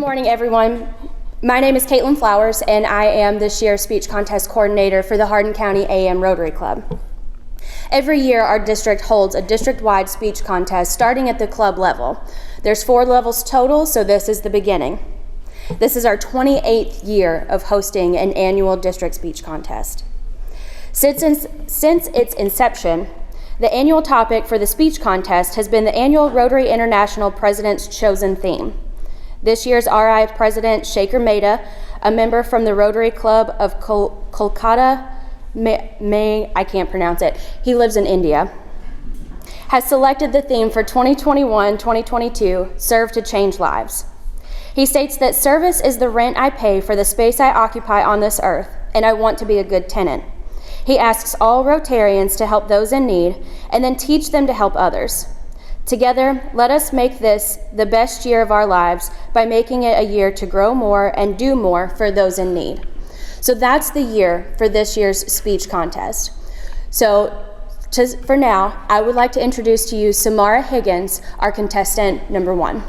morning, everyone. My name is Caitlin Flowers, and I am this year's speech contest coordinator for the Hardin County AM Rotary Club. Every year, our district holds a district-wide speech contest starting at the club level. There's 4 levels total, so this is the beginning. This is our 28th year of hosting an annual district speech contest. Since its inception, the annual topic for the speech contest has been the annual Rotary International President's Chosen Theme. This year's RI President, Shaker Mehta, a member from the Rotary Club of Kolkata, I can't pronounce it, he lives in India, has selected the theme for 2021-2022, Serve to Change Lives. He states that service is the rent I pay for the space I occupy on this earth, and I want to be a good tenant. He asks all Rotarians to help those in need, and then teach them to help others. Together, let us make this the best year of our lives by making it a year to grow more and do more for those in need. So that's the year for this year's speech contest. So for now, I would like to introduce to you Samara Higgins, our contestant number 1.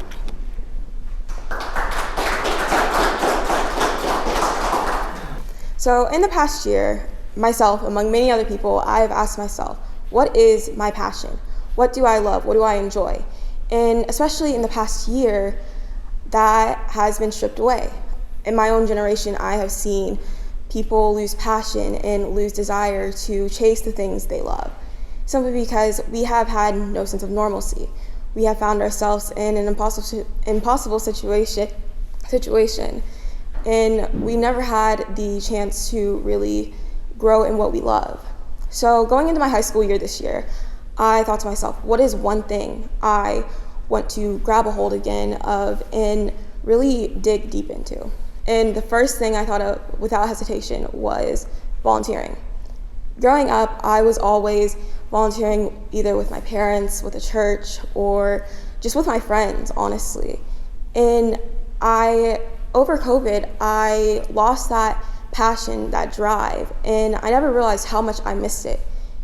So in the past year, myself, among many other people, I've asked myself, what is my passion? What do I love? What do I enjoy? And especially in the past year, that has been stripped away. In my own generation, I have seen people lose passion and lose desire to chase the things they love, simply because we have had no sense of normalcy. We have found ourselves in an impossible situation, and we never had the chance to really grow in what we love. So going into my high school year this year, I thought to myself, what is one thing I want to grab a hold again of and really dig deep into? And the first thing I thought of without hesitation was volunteering. Growing up, I was always volunteering either with my parents, with a church, or just with my friends, honestly. And over COVID, I lost that passion, that drive, and I never realized how much I missed it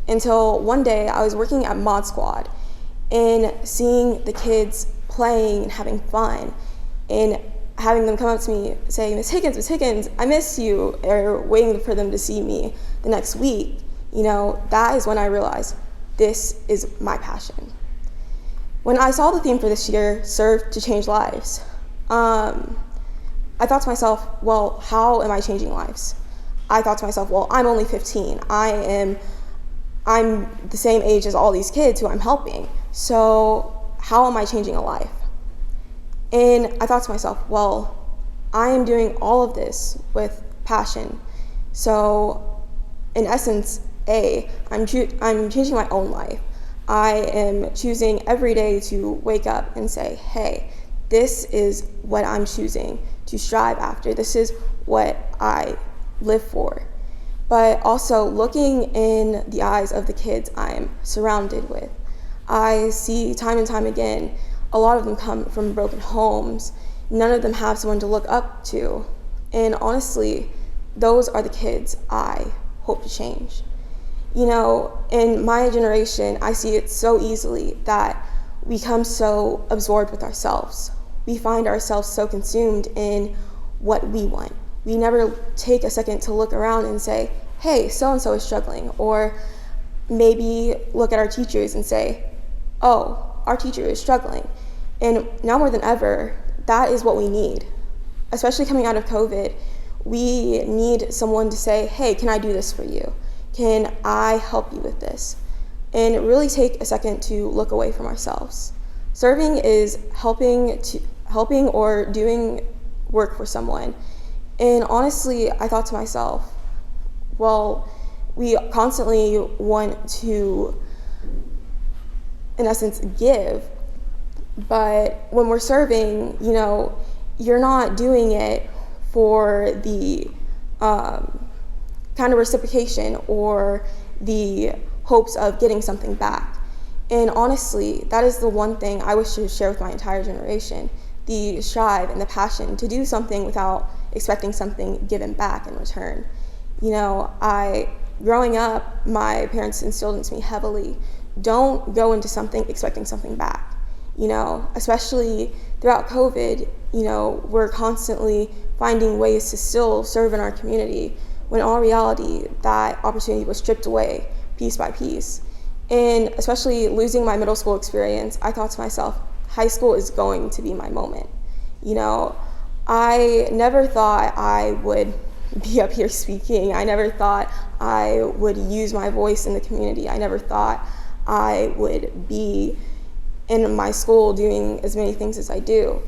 until one day I was working at Mod Squad and seeing the kids playing and having fun and having them come up to me saying, Miss Higgins, I miss you, or waiting for them to see me the next week. You know, that is when I realized this is my passion. When I saw the theme for this year, Serve to Change Lives, I thought to myself, well, how am I changing lives? I thought to myself, well, I'm only 15. I'm the same age as all these kids who I'm helping. So how am I changing a life? And I thought to myself, well, I am doing all of this with passion. So in essence, I'm changing my own life. I am choosing every day to wake up and say, hey, this is what I'm choosing to strive after. This is what I live for. But also looking in the eyes of the kids I'm surrounded with. I see time and time again, a lot of them come from broken homes. None of them have someone to look up to. And honestly, those are the kids I hope to change. You know, in my generation, I see it so easily that we become so absorbed with ourselves. We find ourselves so consumed in what we want. We never take a second to look around and say, hey, so-and-so is struggling. Or maybe look at our teachers and say, oh, our teacher is struggling. And now more than ever, that is what we need. Especially coming out of COVID, we need someone to say, hey, can I do this for you? Can I help you with this? And really take a second to look away from ourselves. Serving is helping or doing work for someone. And honestly, I thought to myself, well, we constantly want to, in essence, give, but when we're serving, you know, you're not doing it for the kind of reciprocation or the hopes of getting something back. And honestly, that is the one thing I wish to share with my entire generation, the strive and the passion to do something without expecting something given back in return. You know, growing up, my parents instilled into me heavily, don't go into something expecting something back. You know, especially throughout COVID, we're constantly finding ways to still serve in our community, when in all reality, that opportunity was stripped away piece by piece. And especially losing my middle school experience, I thought to myself, high school is going to be my moment. I never thought I would be up here speaking. I never thought I would use my voice in the community. I never thought I would be in my school doing as many things as I do.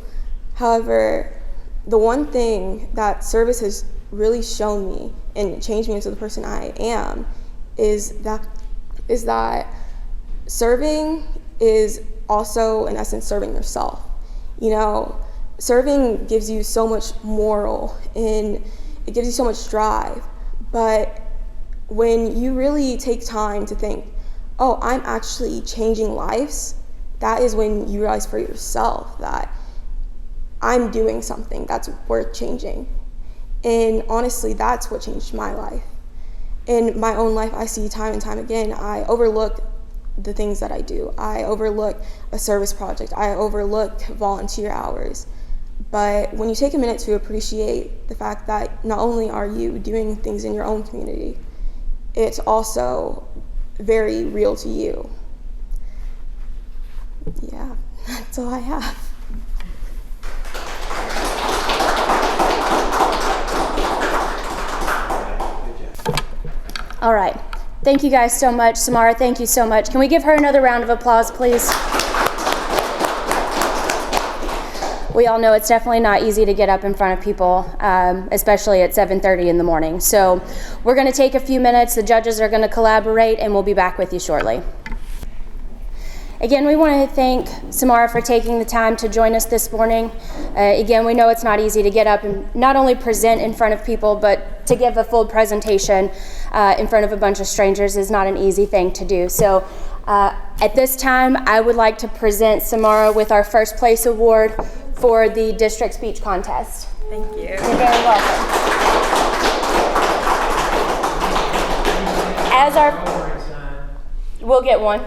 However, the one thing that service has really shown me and changed me into the person I am is that serving is also, in essence, serving yourself. Serving gives you so much moral and it gives you so much drive. But when you really take time to think, oh, I'm actually changing lives, that is when you realize for yourself that I'm doing something that's worth changing. And honestly, that's what changed my life. In my own life, I see time and time again, I overlook the things that I do. I overlook a service project. I overlook volunteer hours. But when you take a minute to appreciate the fact that not only are you doing things in your own community, it's also very real to you. Yeah, that's all I have. All right. Thank you guys so much. Samara, thank you so much. Can we give her another round of applause, please? We all know it's definitely not easy to get up in front of people, especially at 7:30 in the morning. So we're going to take a few minutes. The judges are going to collaborate, and we'll be back with you shortly. Again, we want to thank Samara for taking the time to join us this morning. Again, we know it's not easy to get up and not only present in front of people, but to give a full presentation in front of a bunch of strangers is not an easy thing to do. So at this time, I would like to present Samara with our first place award for the district speech contest. Thank you. You're very welcome. We'll get one.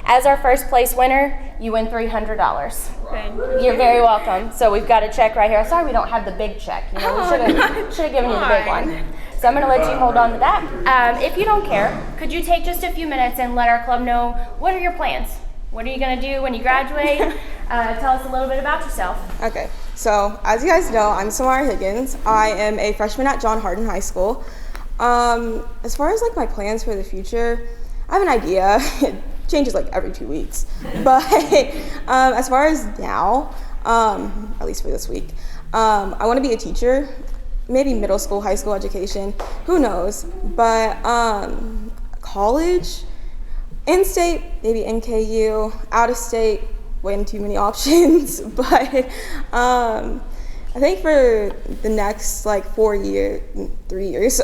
As our first place winner, you win $300. Thank you. You're very welcome. So we've got a check right here. Sorry we don't have the big check. We should have given you the big one. So I'm going to let you hold on to that. If you don't care, could you take just a few minutes and let our club know what are your plans? What are you going to do when you graduate? Tell us a little bit about yourself. Okay, so as you guys know, I'm Samara Higgins. I am a freshman at Hardin High School. As far as my plans for the future, I have an idea. It changes every 2 weeks. But as far as now, at least for this week, I want to be a teacher, maybe middle school, high school education, who knows. But college, in-state, maybe NKU, out-of-state, way too many options. But I think for the next 3 years,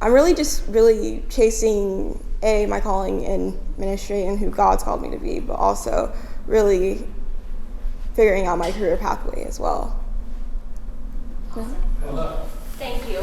I'm really chasing my calling in ministry and who God's called me to be, but also really figuring out my career pathway as well. Thank you.